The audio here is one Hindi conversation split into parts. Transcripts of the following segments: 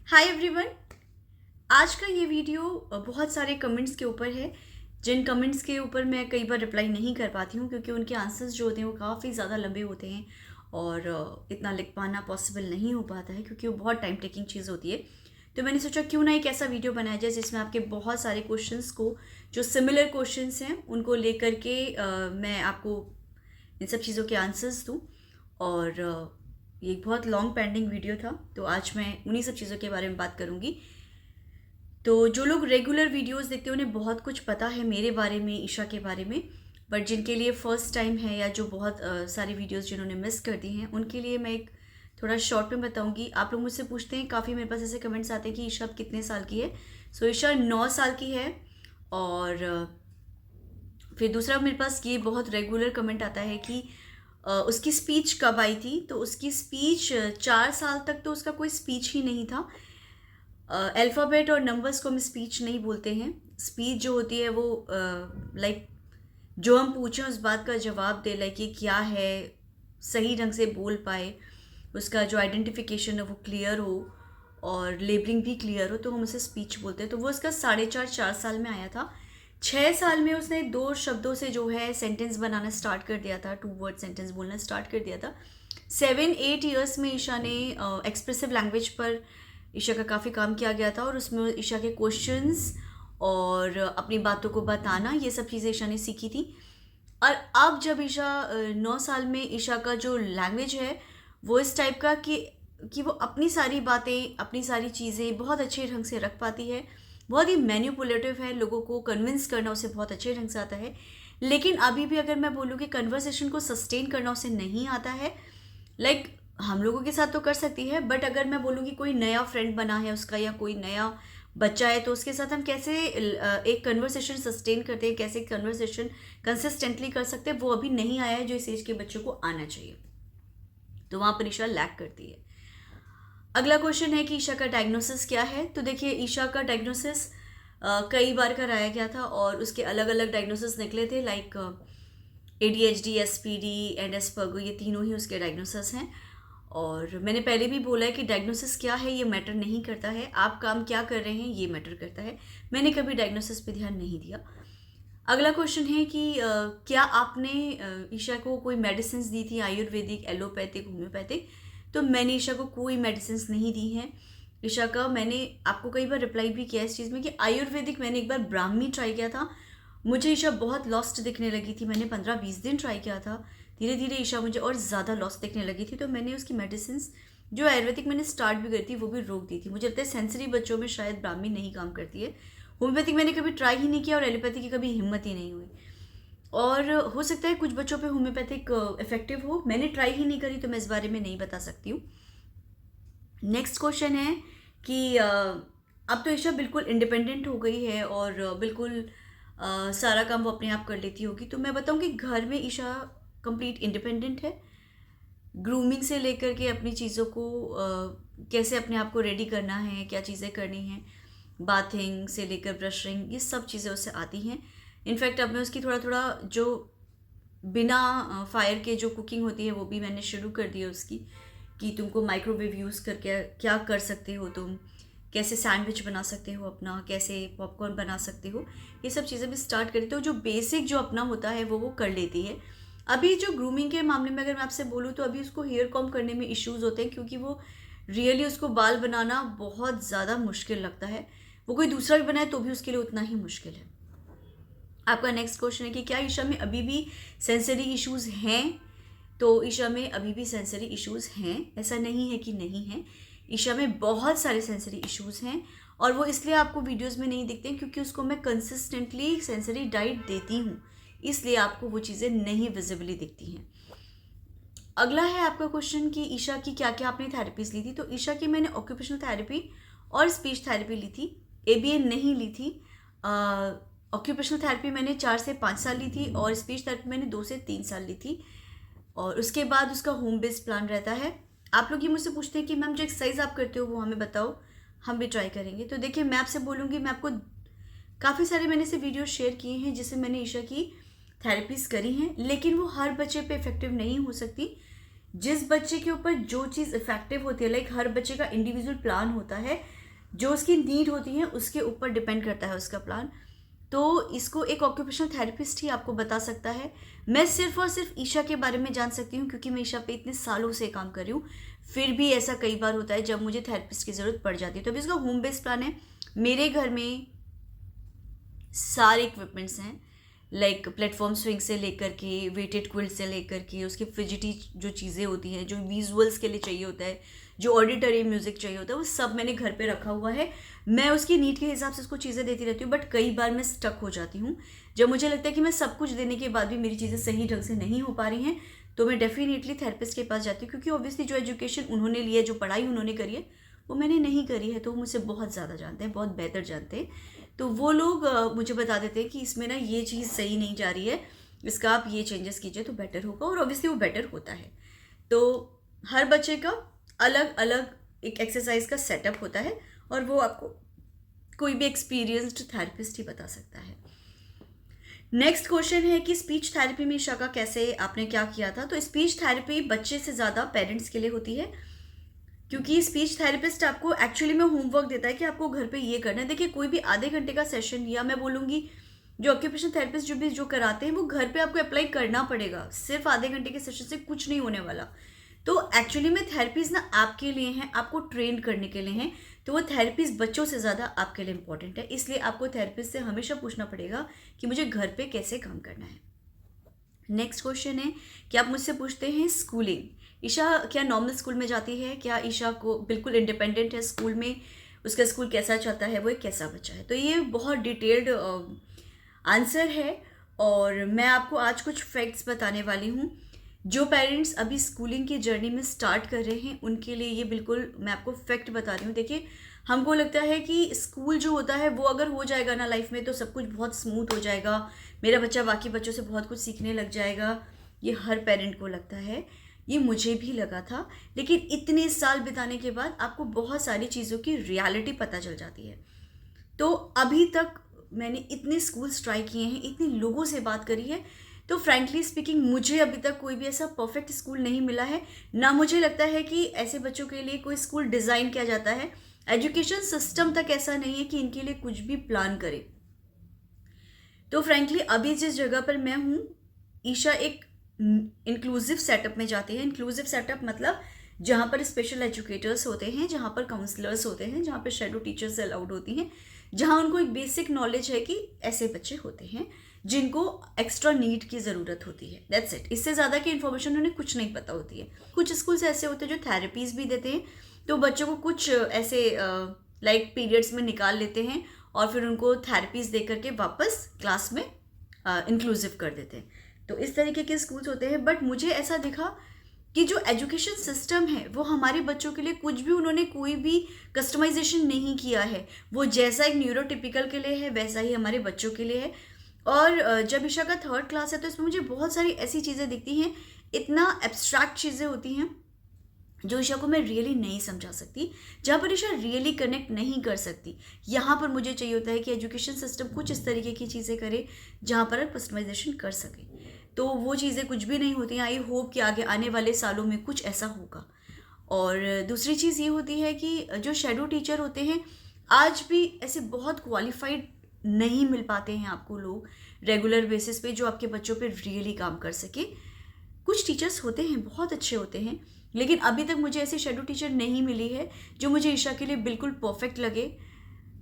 Hi everyone. आज का ये वीडियो बहुत सारे कमेंट्स के ऊपर है, जिन कमेंट्स के ऊपर मैं कई बार रिप्लाई नहीं कर पाती हूँ क्योंकि उनके आंसर्स जो होते हैं वो काफ़ी ज़्यादा लंबे होते हैं और इतना लिख पाना पॉसिबल नहीं हो पाता है क्योंकि वो बहुत टाइम टेकिंग चीज़ होती है। तो मैंने सोचा क्यों ना एक ऐसा वीडियो बनाया जाए जिसमें आपके बहुत सारे क्वेश्चंस को, जो सिमिलर क्वेश्चंस हैं, उनको लेकर के मैं आपको इन सब चीज़ों के आंसर्स दूँ। और ये एक बहुत लॉन्ग पेंडिंग वीडियो था, तो आज मैं उन्हीं सब चीज़ों के बारे में बात करूँगी। तो जो लोग रेगुलर वीडियोस देखते हैं उन्हें बहुत कुछ पता है मेरे बारे में, ईशा के बारे में, बट जिनके लिए फर्स्ट टाइम है या जो बहुत सारी वीडियोस जिन्होंने मिस कर दी हैं, उनके लिए मैं एक थोड़ा शॉर्ट में बताऊंगी। आप लोग मुझसे पूछते हैं, काफ़ी मेरे पास ऐसे कमेंट्स आते हैं कि ईशा अब कितने साल की है। सो ईशा 9 साल की है। और फिर दूसरा मेरे पास ये बहुत रेगुलर कमेंट आता है कि उसकी स्पीच कब आई थी। तो उसकी स्पीच 4 साल तक तो उसका कोई स्पीच ही नहीं था। अल्फ़ाबेट और नंबर्स को हम स्पीच नहीं बोलते हैं। स्पीच जो होती है वो लाइक जो हम पूछें उस बात का जवाब दे, लाइक ये क्या है, सही ढंग से बोल पाए, उसका जो आइडेंटिफिकेशन है वो क्लियर हो और लेबलिंग भी क्लियर हो, तो हम उसे स्पीच बोलते हैं। तो वो उसका 4.5 4 साल में आया था। 6 साल में उसने 2 शब्दों से जो है सेंटेंस बनाना स्टार्ट कर दिया था, 2 वर्ड सेंटेंस बोलना स्टार्ट कर दिया था। 7 8 ईयर्स में ईशा ने एक्सप्रेसिव लैंग्वेज पर ईशा का काफ़ी काम किया गया था और उसमें ईशा के क्वेश्चंस और अपनी बातों को बताना, ये सब चीज़ें ईशा ने सीखी थी। और अब जब ईशा 9 साल में, ईशा का जो लैंग्वेज है वो इस टाइप का कि वो अपनी सारी बातें, अपनी सारी चीज़ें बहुत अच्छे ढंग से रख पाती है। बहुत ही मैन्युपुलेटिव है, लोगों को कन्विंस करना उसे बहुत अच्छे ढंग से आता है। लेकिन अभी भी अगर मैं बोलूँ कि कन्वर्सेशन को सस्टेन करना उसे नहीं आता है। लाइक हम लोगों के साथ तो कर सकती है, बट अगर मैं बोलूँ कि कोई नया फ्रेंड बना है उसका या कोई नया बच्चा है तो उसके साथ हम कैसे एक कन्वर्सेशन सस्टेन करते हैं, कैसे कन्वर्सेशन कंसिस्टेंटली कर सकते हैं, वो अभी नहीं आया है जो इस एज के बच्चों को आना चाहिए। तो वहाँ पर ईशा लैक करती है। अगला क्वेश्चन है कि ईशा का डायग्नोसिस क्या है। तो देखिए, ईशा का डायग्नोसिस कई बार कराया गया था और उसके अलग अलग डायग्नोसिस निकले थे, like ADHD, SPD and Asperger, ये तीनों ही उसके डायग्नोसिस हैं। और मैंने पहले भी बोला है कि डायग्नोसिस क्या है ये मैटर नहीं करता है, आप काम क्या कर रहे हैं ये मैटर करता है। मैंने कभी डायग्नोसिस पे ध्यान नहीं दिया। अगला क्वेश्चन है कि क्या आपने ईशा को कोई मेडिसिन दी थी, आयुर्वेदिक, एलोपैथिक, होम्योपैथिक। तो मैंने ईशा को कोई मेडिसिन नहीं दी हैं। ईशा का मैंने आपको कई बार रिप्लाई भी किया इस चीज़ में कि आयुर्वेदिक मैंने एक बार ब्राह्मी ट्राई किया था, मुझे ईशा बहुत लॉस्ट दिखने लगी थी। मैंने 15 20 दिन ट्राई किया था, धीरे धीरे ईशा मुझे और ज़्यादा लॉस्ट दिखने लगी थी, तो मैंने उसकी मेडिसिन जो आयुर्वेदिक मैंने स्टार्ट भी करी थी वो भी रोक दी थी। मुझे लगता है सेंसरी बच्चों में शायद ब्राह्मी नहीं काम करती है। होम्योपैथिक मैंने कभी ट्राई ही नहीं किया और एलोपैथी की कभी हिम्मत ही नहीं हुई। और हो सकता है कुछ बच्चों पे होम्योपैथिक इफेक्टिव हो, मैंने ट्राई ही नहीं करी तो मैं इस बारे में नहीं बता सकती हूँ। नेक्स्ट क्वेश्चन है कि अब तो ईशा बिल्कुल इंडिपेंडेंट हो गई है और बिल्कुल सारा काम वो अपने आप कर लेती होगी। तो मैं बताऊँ कि घर में ईशा कंप्लीट इंडिपेंडेंट है। ग्रूमिंग से लेकर के अपनी चीज़ों को कैसे अपने आप को रेडी करना है, क्या चीज़ें करनी हैं, बाथिंग से लेकर ब्रशिंग, ये सब चीज़ें उससे आती हैं। इनफैक्ट अब मैं उसकी थोड़ा थोड़ा जो बिना फायर के जो कुकिंग होती है वो भी मैंने शुरू कर दी है उसकी, कि तुमको माइक्रोवेव यूज़ करके क्या कर सकते हो, तुम कैसे सैंडविच बना सकते हो अपना, कैसे पॉपकॉर्न बना सकते हो, ये सब चीज़ें भी स्टार्ट करी। तो जो बेसिक जो अपना होता है वो कर लेती है। अभी जो ग्रूमिंग के मामले में अगर मैं आपसे बोलूँ तो अभी उसको हेयर कॉम करने में इश्यूज़ होते हैं क्योंकि वो रियली उसको बाल बनाना बहुत ज़्यादा मुश्किल लगता है। वो कोई दूसरा भी बनाए तो भी उसके लिए उतना ही मुश्किल है। आपका नेक्स्ट क्वेश्चन है कि क्या ईशा में अभी भी सेंसरी इश्यूज़ हैं। तो ईशा में अभी भी सेंसरी इश्यूज़ हैं, ऐसा नहीं है कि नहीं है। ईशा में बहुत सारे सेंसरी इश्यूज़ हैं और वो इसलिए आपको वीडियोस में नहीं दिखते हैं क्योंकि उसको मैं कंसिस्टेंटली सेंसरी डाइट देती हूँ, इसलिए आपको वो चीज़ें नहीं विजिबली दिखती हैं। अगला है आपका क्वेश्चन कि ईशा की क्या क्या आपने थेरेपीज ली थी। तो ईशा की मैंने ऑक्यूपेशनल थेरेपी और स्पीच थेरेपी ली थी, ABN नहीं ली थी। ऑक्यूपेशनल थेरेपी मैंने 4 से 5 साल ली थी और स्पीच थेरेपी मैंने 2 से 3 साल ली थी। और उसके बाद उसका होम बेस्ड प्लान रहता है। आप लोग ये मुझसे पूछते हैं कि मैम जो एक्सरसाइज आप करते हो वो हमें बताओ, हम भी ट्राई करेंगे। तो देखिए, मैं आपसे बोलूँगी, मैं आपको काफ़ी सारे मैंने से वीडियो शेयर किए हैं जिससे मैंने ईशा की थेरेपीज़ करी हैं, लेकिन वो हर बच्चे पे इफेक्टिव नहीं हो सकती। जिस बच्चे के ऊपर जो चीज़ इफेक्टिव होती है, लाइक हर बच्चे का इंडिविजुअल प्लान होता है, जो उसकी नीड होती है उसके ऊपर डिपेंड करता है उसका प्लान। तो इसको एक ऑक्यूपेशनल थेरेपिस्ट ही आपको बता सकता है। मैं सिर्फ और सिर्फ ईशा के बारे में जान सकती हूँ क्योंकि मैं ईशा पे इतने सालों से काम कर रही हूँ। फिर भी ऐसा कई बार होता है जब मुझे थेरेपिस्ट की ज़रूरत पड़ जाती है। तो अभी इसका होम बेस्ड प्लान है। मेरे घर में सारे इक्विपमेंट्स हैं, लाइक प्लेटफॉर्म स्विंग से लेकर के वेटेड क्विल्ट से लेकर के उसकी फिजिटी जो चीज़ें होती हैं, जो विजुअल्स के लिए चाहिए होता है, जो ऑडिटरी म्यूज़िक चाहिए होता है, वो सब मैंने घर पे रखा हुआ है। मैं उसकी नीड के हिसाब से उसको चीज़ें देती रहती हूँ, बट कई बार मैं स्टक हो जाती हूँ जब मुझे लगता है कि मैं सब कुछ देने के बाद भी मेरी चीज़ें सही ढंग से नहीं हो पा रही हैं। तो मैं डेफिनेटली थेरेपिस्ट के पास जाती हूँ, क्योंकि ऑब्वियसली जो एजुकेशन उन्होंने लिया है, जो पढ़ाई उन्होंने करी है, वो मैंने नहीं करी है। तो वो मुझसे बहुत ज़्यादा जानते हैं, बहुत बेहतर जानते हैं। तो वो लोग मुझे बता देते हैं कि इसमें ना ये चीज़ सही नहीं जा रही है, इसका आप ये चेंजेस कीजिए तो बेटर होगा, और ऑब्वियसली वो बेटर होता है। तो हर बच्चे का अलग अलग एक एक्सरसाइज का सेटअप होता है, और वो आपको कोई भी एक्सपीरियंस्ड थेरेपिस्ट ही बता सकता है। नेक्स्ट क्वेश्चन है कि स्पीच थेरेपी में ईशा का कैसे आपने क्या किया था। तो स्पीच थेरेपी बच्चे से ज़्यादा पेरेंट्स के लिए होती है, क्योंकि स्पीच थेरेपिस्ट आपको एक्चुअली में होमवर्क देता है कि आपको घर पे ये करना है। देखिए, कोई भी आधे घंटे का सेशन, या मैं बोलूँगी जो ऑक्यूपेशनल थेरेपिस्ट जो कराते हैं, वो घर पे आपको अप्लाई करना पड़ेगा। सिर्फ आधे घंटे के सेशन से कुछ नहीं होने वाला। तो एक्चुअली में थेरेपीज ना आपके लिए हैं, आपको ट्रेन करने के लिए हैं। तो वो थेरेपीज बच्चों से ज़्यादा आपके लिए इंपॉर्टेंट है। इसलिए आपको थेरेपिस्ट से हमेशा पूछना पड़ेगा कि मुझे घर पे कैसे काम करना है। नेक्स्ट क्वेश्चन है कि आप मुझसे पूछते हैं स्कूलिंग, ईशा क्या नॉर्मल स्कूल में जाती है, क्या ईशा को बिल्कुल इंडिपेंडेंट है स्कूल में, उसका स्कूल कैसा चलता है, वो एक कैसा बच्चा है। तो ये बहुत डिटेल्ड आंसर है, और मैं आपको आज कुछ फैक्ट्स बताने वाली हूँ। जो पेरेंट्स अभी स्कूलिंग की जर्नी में स्टार्ट कर रहे हैं उनके लिए ये बिल्कुल मैं आपको फैक्ट बता रही हूँ। देखिए, हमको लगता है कि स्कूल जो होता है वो अगर हो जाएगा ना लाइफ में, तो सब कुछ बहुत स्मूथ हो जाएगा, मेरा बच्चा बाकी बच्चों से बहुत कुछ सीखने लग जाएगा। ये हर पेरेंट को लगता है, ये मुझे भी लगा था। लेकिन इतने साल बिताने के बाद आपको बहुत सारी चीज़ों की रियलिटी पता चल जाती है। तो अभी तक मैंने इतने स्कूल्स ट्राई किए हैं, इतने लोगों से बात करी है, तो फ्रैंकली स्पीकिंग मुझे अभी तक कोई भी ऐसा परफेक्ट स्कूल नहीं मिला है। ना मुझे लगता है कि ऐसे बच्चों के लिए कोई स्कूल डिज़ाइन किया जाता है। एजुकेशन सिस्टम तक ऐसा नहीं है कि इनके लिए कुछ भी प्लान करे। तो फ्रैंकली अभी जिस जगह पर मैं हूँ, ईशा एक इंक्लूसिव सेटअप में जाते हैं। इंक्लूसिव सेटअप मतलब जहाँ पर स्पेशल एजुकेटर्स होते हैं, जहाँ पर काउंसलर्स होते हैं, जहाँ पर शैडो टीचर्स अलाउड होती हैं, जहाँ उनको एक बेसिक नॉलेज है कि ऐसे बच्चे होते हैं जिनको एक्स्ट्रा नीड की ज़रूरत होती है। That's it. इससे ज़्यादा की इन्फॉर्मेशन उन्हें कुछ नहीं पता होती है। कुछ स्कूल्स ऐसे होते हैं जो थेरेपीज़ भी देते हैं, तो बच्चों को कुछ ऐसे लाइक पीरियड्स में निकाल लेते हैं और फिर उनको थेरेपीज़ दे करके वापस क्लास में इंक्लूसिव कर देते हैं। तो इस तरीके के स्कूल्स होते हैं। बट मुझे ऐसा दिखा कि जो एजुकेशन सिस्टम है वो हमारे बच्चों के लिए कुछ भी उन्होंने कोई भी कस्टमाइजेशन नहीं किया है। वो जैसा एक न्यूरोटिपिकल के लिए है वैसा ही हमारे बच्चों के लिए है। और जब ईशा का 3rd क्लास है तो इसमें मुझे बहुत सारी ऐसी चीज़ें दिखती हैं, इतना एब्स्ट्रैक्ट चीज़ें होती हैं जो ईशा को मैं रियली नहीं समझा सकती, जहाँ पर ईशा रियली कनेक्ट नहीं कर सकती। यहाँ पर मुझे चाहिए होता है कि एजुकेशन सिस्टम कुछ इस तरीके की चीज़ें करे जहाँ पर कस्टमाइजेशन कर सके। तो वो चीज़ें कुछ भी नहीं होती हैं। आई होप कि आगे आने वाले सालों में कुछ ऐसा होगा। और दूसरी चीज़ ये होती है कि जो शैडो टीचर होते हैं आज भी ऐसे बहुत क्वालिफाइड नहीं मिल पाते हैं आपको लोग रेगुलर बेसिस पे जो आपके बच्चों पे रियली काम कर सके। कुछ टीचर्स होते हैं बहुत अच्छे होते हैं, लेकिन अभी तक मुझे ऐसी शैडो टीचर नहीं मिली है जो मुझे ईशा के लिए बिल्कुल परफेक्ट लगे।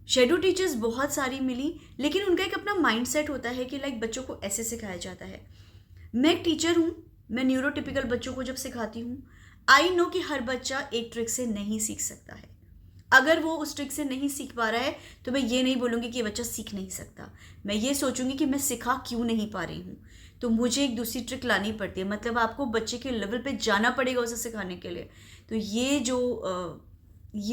शैडो टीचर्स बहुत सारी मिली, लेकिन उनका एक अपना माइंडसेट होता है कि लाइक बच्चों को ऐसे सिखाया जाता है। मैं एक टीचर हूँ, मैं न्यूरोटिपिकल बच्चों को जब सिखाती हूँ, आई नो कि हर बच्चा एक ट्रिक से नहीं सीख सकता है। अगर वो उस ट्रिक से नहीं सीख पा रहा है तो मैं ये नहीं बोलूँगी कि ये बच्चा सीख नहीं सकता, मैं ये सोचूंगी कि मैं सिखा क्यों नहीं पा रही हूँ, तो मुझे एक दूसरी ट्रिक लानी पड़ती है। मतलब आपको बच्चे के लेवल पे जाना पड़ेगा उसे सिखाने के लिए। तो ये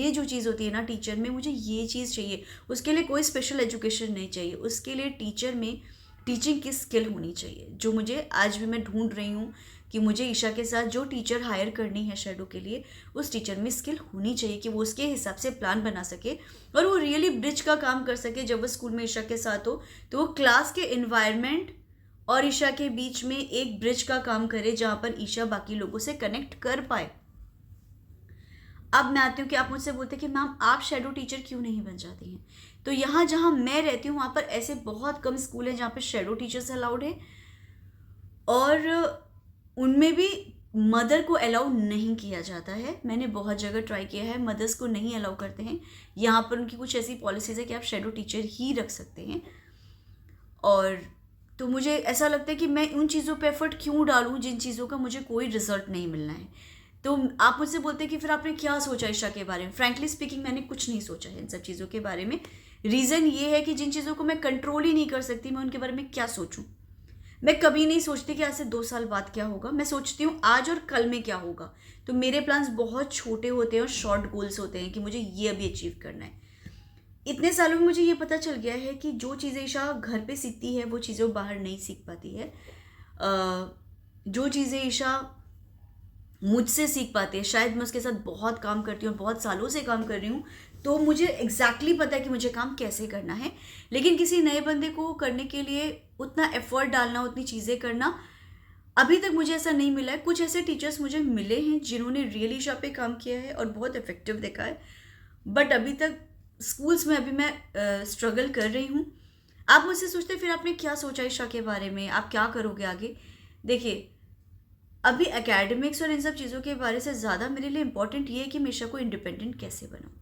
जो चीज़ होती है ना टीचर में, मुझे ये चीज़ चाहिए। उसके लिए कोई स्पेशल एजुकेशन नहीं चाहिए, उसके लिए टीचर में टीचिंग की स्किल होनी चाहिए, जो मुझे आज भी मैं ढूंढ रही हूँ कि मुझे ईशा के साथ जो टीचर हायर करनी है शैडो के लिए, उस टीचर में स्किल होनी चाहिए कि वो उसके हिसाब से प्लान बना सके और वो रियली ब्रिज का काम कर सके। जब वो स्कूल में ईशा के साथ हो तो वो क्लास के इन्वायरमेंट और ईशा के बीच में एक ब्रिज का काम करे जहाँ पर ईशा बाकी लोगों से कनेक्ट कर पाए। अब मैं आती हूँ कि आप मुझसे बोलते हैं कि मैम आप शेडो टीचर क्यों नहीं बन जाती हैं। तो यहाँ जहाँ मैं रहती हूँ वहाँ पर ऐसे बहुत कम स्कूल हैं जहाँ पर शेडो टीचर्स अलाउड है, और उनमें भी मदर को अलाउ नहीं किया जाता है। मैंने बहुत जगह ट्राई किया है, मदर्स को नहीं अलाउ करते हैं। यहाँ पर उनकी कुछ ऐसी पॉलिसीज़ है कि आप शेडो टीचर ही रख सकते हैं। और तो मुझे ऐसा लगता है कि मैं उन चीज़ों पे एफर्ट क्यों डालूं जिन चीज़ों का मुझे कोई रिजल्ट नहीं मिलना है। तो आप मुझसे बोलते हैं कि फिर आपने क्या सोचा ईशा के बारे में। फ्रैंकली स्पीकिंग मैंने कुछ नहीं सोचा है इन सब चीज़ों के बारे में। रीज़न ये है कि जिन चीज़ों को मैं कंट्रोल ही नहीं कर सकती, मैं उनके बारे में क्या सोचूं। मैं कभी नहीं सोचती कि आज से 2 साल बाद क्या होगा, मैं सोचती हूँ आज और कल में क्या होगा। तो मेरे प्लान्स बहुत छोटे होते हैं और शॉर्ट गोल्स होते हैं कि मुझे ये अभी अचीव करना है। इतने सालों में मुझे ये पता चल गया है कि जो चीज़ें ईशा घर पे सीखती है वो चीज़ें वो बाहर नहीं सीख पाती है। जो चीज़ें ईशा मुझसे सीख पाती है, शायद मैं उसके साथ बहुत काम करती हूँ, बहुत सालों से काम कर रही हूँ, तो मुझे एग्जैक्टली पता है कि मुझे काम कैसे करना है। लेकिन किसी नए बंदे को करने के लिए उतना एफर्ट डालना, उतनी चीज़ें करना, अभी तक मुझे ऐसा नहीं मिला है। कुछ ऐसे टीचर्स मुझे मिले हैं जिन्होंने रियल ईशा पे काम किया है और बहुत इफेक्टिव देखा है, बट अभी तक स्कूल्स में अभी मैं स्ट्रगल कर रही हूँ। आप मुझसे सोचते फिर आपने क्या सोचा ईशा के बारे में, आप क्या करोगे आगे। देखिए, अभी एकेडमिक्स और इन सब चीज़ों के बारे से ज़्यादा मेरे लिए इंपॉर्टेंट ये है कि मैं ईशा को इंडिपेंडेंट कैसे बनाऊँ।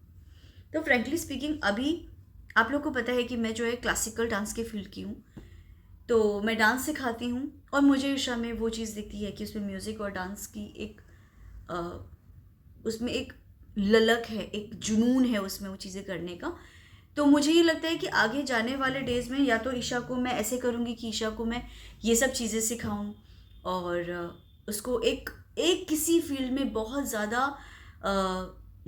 तो फ्रेंकली स्पीकिंग अभी आप लोग को पता है कि मैं जो है क्लासिकल डांस के फील्ड की हूँ, तो मैं डांस सिखाती हूँ और मुझे ईशा में वो चीज़ दिखती है कि उसमें म्यूज़िक और डांस की एक उसमें एक ललक है, एक जुनून है उसमें वो चीज़ें करने का। तो मुझे ये लगता है कि आगे जाने वाले डेज़ में या तो ईशा को मैं ऐसे करूँगी कि ईशा को मैं ये सब चीज़ें सिखाऊँ और उसको एक एक किसी फील्ड में बहुत ज़्यादा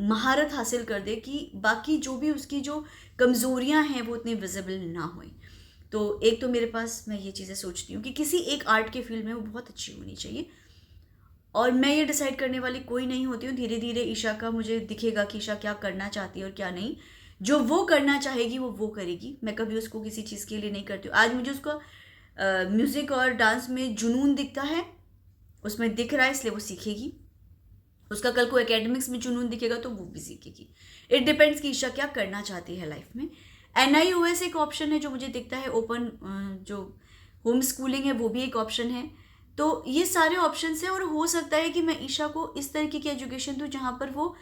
महारत हासिल कर दे कि बाकी जो भी उसकी जो कमज़ोरियाँ हैं वो उतनी विजिबल ना हों। तो एक तो मेरे पास मैं ये चीज़ें सोचती हूँ कि किसी एक आर्ट के फील्ड में वो बहुत अच्छी होनी चाहिए, और मैं ये डिसाइड करने वाली कोई नहीं होती हूँ। धीरे धीरे ईशा का मुझे दिखेगा कि ईशा क्या करना चाहती है और क्या नहीं। जो वो करना चाहेगी वो करेगी। मैं कभी उसको किसी चीज़ के लिए नहीं करती हूँ। आज मुझे उसका म्यूज़िक और डांस में जुनून दिखता है, उसमें दिख रहा है, इसलिए वो सीखेगी। उसका कल को एकेडमिक्स में जुनून दिखेगा तो वो भी सीखेगी। इट डिपेंड्स कि ईशा क्या करना चाहती है लाइफ में। NIOS एक ऑप्शन है जो मुझे दिखता है, ओपन जो होम स्कूलिंग है वो भी एक ऑप्शन है। तो ये सारे ऑप्शंस हैं और हो सकता है कि मैं ईशा को इस तरीके की एजुकेशन दूँ जहाँ पर वो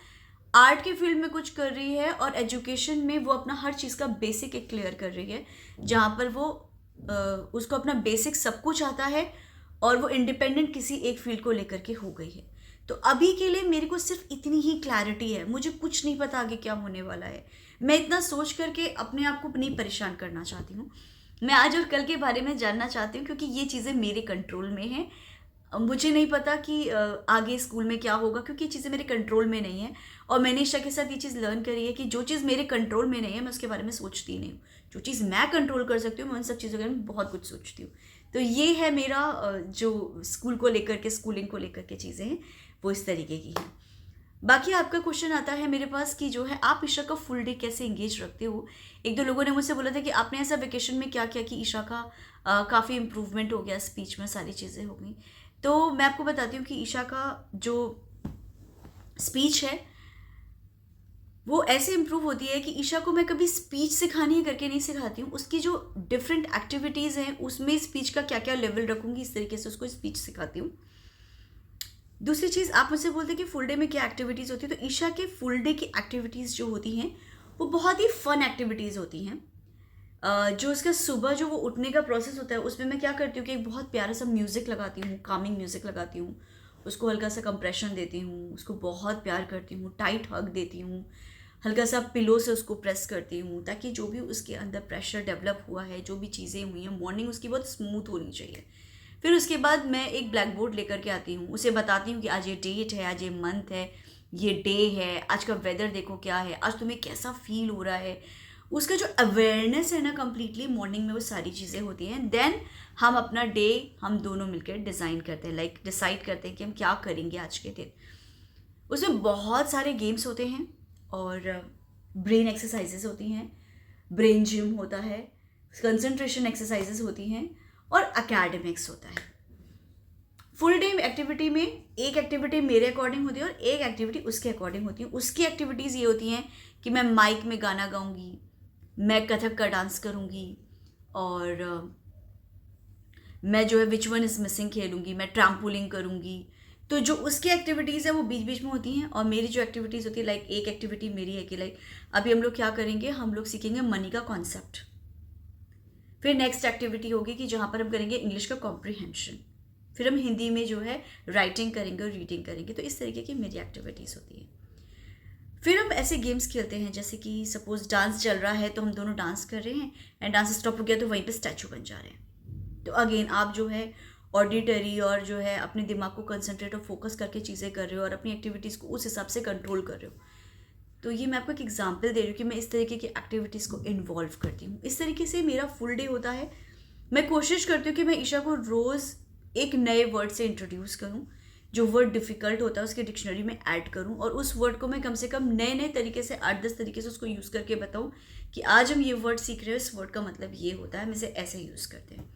आर्ट के फील्ड में कुछ कर रही है और एजुकेशन में वो अपना हर चीज़ का बेसिक एक क्लियर कर रही है, जहाँ पर वो उसको अपना बेसिक सब कुछ आता है और वो इंडिपेंडेंट किसी एक फील्ड को लेकर के हो गई है। तो अभी के लिए मेरे को सिर्फ इतनी ही क्लैरिटी है, मुझे कुछ नहीं पता आगे क्या होने वाला है। मैं इतना सोच करके अपने आप को नहीं परेशान करना चाहती हूँ। मैं आज और कल के बारे में जानना चाहती हूँ क्योंकि ये चीज़ें मेरे कंट्रोल में हैं। मुझे नहीं पता कि आगे स्कूल में क्या होगा क्योंकि ये चीज़ें मेरे कंट्रोल में नहीं है। और मैंने ईशा के साथ ये चीज़ लर्न करी है कि जो चीज़ मेरे कंट्रोल में नहीं है मैं उसके बारे में सोचती ही नहीं हूँ। जो चीज़ मैं कंट्रोल कर सकती हूँ मैं उन सब चीज़ों के बारे में बहुत कुछ सोचती हूँ। तो ये है मेरा जो स्कूल को लेकर के, स्कूलिंग को लेकर के चीज़ें हैं वो इस तरीके की हैं। बाकी आपका क्वेश्चन आता है मेरे पास कि जो है आप ईशा का फुल डे कैसे एंगेज रखते हो। एक दो लोगों ने मुझसे बोला था कि आपने ऐसा वेकेशन में क्या किया कि ईशा का काफ़ी इम्प्रूवमेंट हो गया, स्पीच में सारी चीज़ें हो गई। तो मैं आपको बताती हूँ कि ईशा का जो स्पीच है वो ऐसे इम्प्रूव होती है कि ईशा को मैं कभी स्पीच सिखानी है करके नहीं सिखाती हूँ। उसकी जो डिफरेंट एक्टिविटीज़ हैं उसमें स्पीच का क्या क्या लेवल रखूँगी इस तरीके से उसको स्पीच सिखाती हूँ। दूसरी चीज़, आप मुझसे बोलते हैं कि फुल डे में क्या एक्टिविटीज़ होती है, तो ईशा के फुल डे की एक्टिविटीज़ जो होती हैं वो बहुत ही फन एक्टिविटीज़ होती हैं। जो उसका सुबह जो वो उठने का प्रोसेस होता है उसमें मैं क्या करती हूँ कि एक बहुत प्यारा सा म्यूज़िक लगाती हूँ, कामिंग म्यूज़िक लगाती हूँ, उसको हल्का सा कंप्रेशन देती हूँ, उसको बहुत प्यार करती हूँ, टाइट हग देती हूँ, हल्का सा पिलो से उसको प्रेस करती हूँ ताकि जो भी उसके अंदर प्रेशर डेवलप हुआ है, जो भी चीज़ें हुई हैं, मॉर्निंग उसकी बहुत स्मूथ होनी चाहिए। फिर उसके बाद मैं एक ब्लैक बोर्ड लेकर के आती हूँ, उसे बताती हूँ कि आज ये डेट है, आज ये मंथ है, ये डे है, आज का वेदर देखो क्या है, आज तुम्हें कैसा फील हो रहा है। उसका जो अवेयरनेस है ना कम्प्लीटली मॉर्निंग में वो सारी चीज़ें होती हैं। देन हम अपना डे हम दोनों मिलकर डिज़ाइन करते हैं, लाइक डिसाइड करते हैं कि हम क्या करेंगे आज के दिन। उसमें बहुत सारे गेम्स होते हैं और ब्रेन एक्सरसाइजेस होती हैं, ब्रेन जिम होता है, कंसंट्रेशन एक्सरसाइजेस होती हैं और एकेडमिक्स होता है। फुल डे एक्टिविटी में एक एक्टिविटी मेरे अकॉर्डिंग होती है और एक एक्टिविटी उसके अकॉर्डिंग होती है। उसकी एक्टिविटीज़ ये होती हैं कि मैं माइक में गाना गाऊंगी, मैं कथक का डांस करूंगी, और मैं जो है विच वन इज़ मिसिंग खेलूंगी, मैं ट्रैम्पोलिन करूंगी। तो जो उसकी एक्टिविटीज़ है वो बीच बीच में होती हैं, और मेरी जो एक्टिविटीज़ होती है, लाइक एक एक्टिविटी मेरी है कि लाइक अभी हम लोग क्या करेंगे, हम लोग सीखेंगे मनी का कॉन्सेप्ट। फिर नेक्स्ट एक्टिविटी होगी कि जहाँ पर हम करेंगे इंग्लिश का कॉम्प्रिहेंशन। फिर हम हिंदी में जो है राइटिंग करेंगे और रीडिंग करेंगे। तो इस तरीके की मेरी एक्टिविटीज़ होती है। फिर हम ऐसे गेम्स खेलते हैं जैसे कि सपोज डांस चल रहा है तो हम दोनों डांस कर रहे हैं एंड डांस स्टॉप हो गया तो वहीं पे स्टैचू बन जा रहे हैं। तो अगेन आप जो है ऑडिटरी और जो है अपने दिमाग को कंसंट्रेट और फोकस करके चीज़ें कर रहे हो और अपनी एक्टिविटीज़ को उस हिसाब से कंट्रोल कर रहे हो। तो ये मैं आपको एक एग्जांपल दे रही हूँ कि मैं इस तरीके की एक्टिविटीज़ को इन्वॉल्व करती हूँ। इस तरीके से मेरा फुल डे होता है। मैं कोशिश करती हूँ कि मैं ईशा को रोज़ एक नए वर्ड से इंट्रोड्यूस करूँ, जो वर्ड डिफ़िकल्ट होता है उसके डिक्शनरी में ऐड करूँ, और उस वर्ड को मैं कम से कम नए नए तरीके से 8-10 तरीके से उसको यूज़ करके बताऊँ कि आज हम ये वर्ड सीख रहे हैं, इस वर्ड का मतलब ये होता है, हम इसे ऐसे यूज़ करते हैं।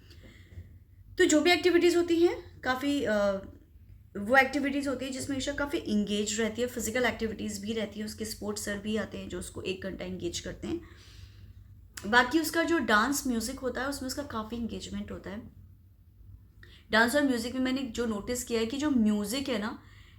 तो जो भी एक्टिविटीज़ होती हैं काफ़ी वो एक्टिविटीज़ होती है जिसमें ईशा काफ़ी इंगेज रहती है। फिजिकल एक्टिविटीज़ भी रहती है, उसके स्पोर्ट्स सर भी आते हैं जो उसको 1 घंटा इंगेज करते हैं। बाकी उसका जो डांस म्यूज़िक होता है उसमें उसका काफ़ी इंगेजमेंट होता है। डांस और म्यूज़िक में मैंने जो नोटिस किया है कि जो म्यूज़िक है ना,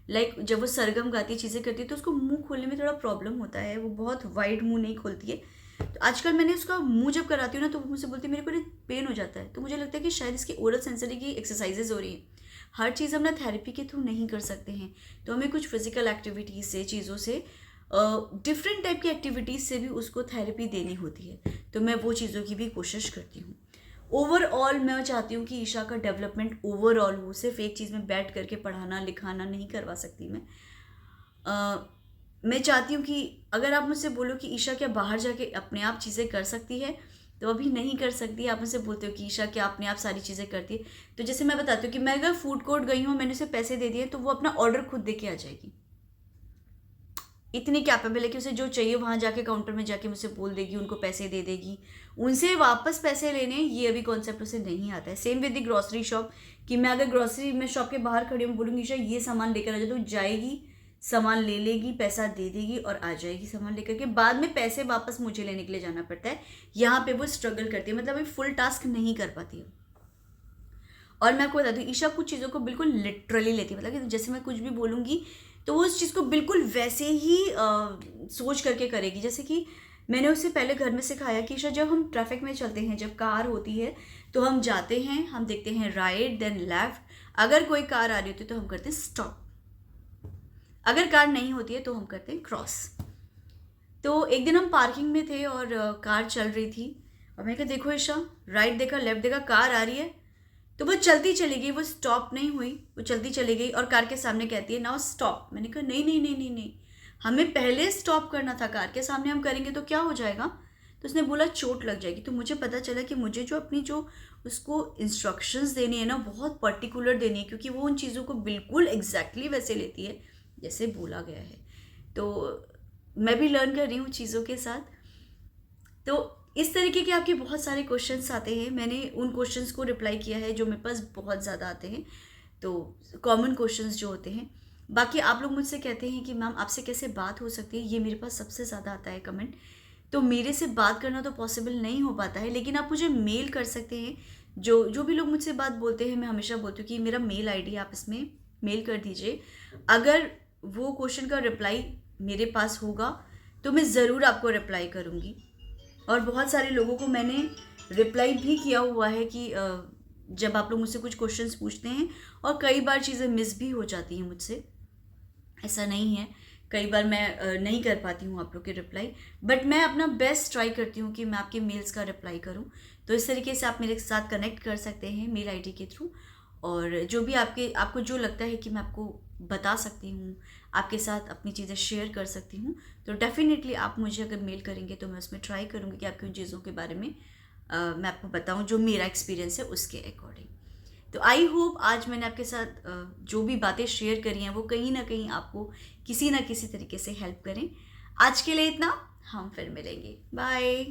लाइक जब वो सरगम गाती है, चीज़ें करती है, तो उसको मुंह खोलने में थोड़ा प्रॉब्लम होता है। वो बहुत वाइड मुंह नहीं खोलती है। तो आजकल मैंने उसका मुंह जब कराती हूँ ना तो वो मुझसे बोलती है मेरे को पेन हो जाता है। तो मुझे लगता है कि शायद इसकी ओरल सेंसरी की एक्सरसाइजेज हो रही हैं। हर चीज़ हम ना थेरेपी के थ्रू नहीं कर सकते हैं, तो हमें कुछ फिजिकल एक्टिविटीज़ से, चीज़ों से, डिफरेंट टाइप की एक्टिविटीज़ से भी उसको थेरेपी देनी होती है। तो मैं वो चीज़ों की भी कोशिश करती हूँ। ओवरऑल मैं चाहती हूँ कि ईशा का डेवलपमेंट ओवरऑल हो। सिर्फ एक चीज़ में बैठ करके पढ़ाना लिखाना नहीं करवा सकती मैं चाहती हूँ कि अगर आप मुझसे बोलो कि ईशा क्या बाहर जाके अपने आप चीज़ें कर सकती है, तो अभी नहीं कर सकती। आप मुझसे बोलते हो कि ईशा क्या अपने आप सारी चीज़ें करती है, तो जैसे मैं बताती हूँ कि मैं अगर फूड कोर्ट गई हूँ, मैंने उसे पैसे दे दिए, तो वो अपना ऑर्डर खुद दे के आ जाएगी। इतनी कैपेबल है कि उसे जो चाहिए वहाँ जाके काउंटर में जाके मुझसे बोल देगी, उनको पैसे दे देगी। उनसे वापस पैसे लेने ये अभी कॉन्सेप्ट उसे नहीं आता है। Same with the grocery shop, कि मैं अगर ग्रॉसरी में शॉप के बाहर खड़ी हूँ, बोलूँगी ईशा ये सामान लेकर आ जाए, तो जाएगी, सामान ले लेगी, पैसा दे देगी और आ जाएगी सामान लेकर के। बाद में पैसे वापस मुझे लेने के लिए जाना पड़ता है। यहाँ पे वो स्ट्रगल करती है, मतलब अभी फुल टास्क नहीं कर पाती है। और मैं आपको बता दूँ, ईशा कुछ चीज़ों को बिल्कुल लिटरली लेती है। मतलब कि जैसे मैं कुछ भी बोलूँगी तो वो उस चीज़ को बिल्कुल वैसे ही सोच करके करेगी। जैसे कि मैंने उसे पहले घर में सिखाया कि ईशा, जब हम ट्रैफिक में चलते हैं, जब कार होती है तो हम जाते हैं, हम देखते हैं राइट देन लेफ्ट। अगर कोई कार आ रही होती है तो हम करते हैं स्टॉप, अगर कार नहीं होती है तो हम करते हैं क्रॉस। तो एक दिन हम पार्किंग में थे और कार चल रही थी, और मैंने कहा देखो ईशा, राइट देखा, लेफ्ट देखा, कार आ रही है। तो वो चलती चली गई, वो स्टॉप नहीं हुई, वो चलती चली गई और कार के सामने कहती है नाउ स्टॉप। मैंने कहा नहीं नहीं नहीं नहीं नहीं, हमें पहले स्टॉप करना था, कार के सामने हम करेंगे तो क्या हो जाएगा। तो उसने बोला चोट लग जाएगी। तो मुझे पता चला कि मुझे जो अपनी जो उसको इंस्ट्रक्शंस देनी है ना, बहुत पर्टिकुलर देनी है, क्योंकि वो उन चीज़ों को बिल्कुल एग्जैक्टली वैसे लेती है जैसे बोला गया है। तो मैं भी लर्न कर रही हूँ चीज़ों के साथ। तो इस तरीके के आपके बहुत सारे क्वेश्चंस आते हैं। मैंने उन क्वेश्चंस को रिप्लाई किया है जो मेरे पास बहुत ज़्यादा आते हैं, तो कॉमन क्वेश्चंस जो होते हैं। बाकी आप लोग मुझसे कहते हैं कि मैम आपसे कैसे बात हो सकती है, ये मेरे पास सबसे ज़्यादा आता है कमेंट। तो मेरे से बात करना तो पॉसिबल नहीं हो पाता है, लेकिन आप मुझे मेल कर सकते हैं। जो भी लोग मुझसे बात बोलते हैं, मैं हमेशा बोलती हूँ कि मेरा मेल ID आप इसमें मेल कर दीजिए। अगर वो क्वेश्चन का रिप्लाई मेरे पास होगा तो मैं ज़रूर आपको रिप्लाई करूँगी। और बहुत सारे लोगों को मैंने रिप्लाई भी किया हुआ है कि जब आप लोग मुझसे कुछ क्वेश्चंस पूछते हैं, और कई बार चीज़ें मिस भी हो जाती हैं मुझसे, ऐसा नहीं है, कई बार मैं नहीं कर पाती हूँ आप लोग के रिप्लाई, बट मैं अपना बेस्ट ट्राई करती हूँ कि मैं आपके मेल्स का रिप्लाई करूँ। तो इस तरीके से आप मेरे साथ कनेक्ट कर सकते हैं मेल ID के थ्रू, और जो भी आपको जो लगता है कि मैं आपको बता सकती हूँ, आपके साथ अपनी चीज़ें शेयर कर सकती हूँ, तो डेफिनेटली आप मुझे अगर मेल करेंगे तो मैं उसमें ट्राई करूँगी कि आपकी उन चीज़ों के बारे में मैं आपको बताऊँ जो मेरा एक्सपीरियंस है उसके अकॉर्डिंग। तो आई होप आज मैंने आपके साथ जो भी बातें शेयर करी हैं वो कहीं ना कहीं आपको किसी ना किसी तरीके से हेल्प करें। आज के लिए इतना, हम फिर मिलेंगे, बाय।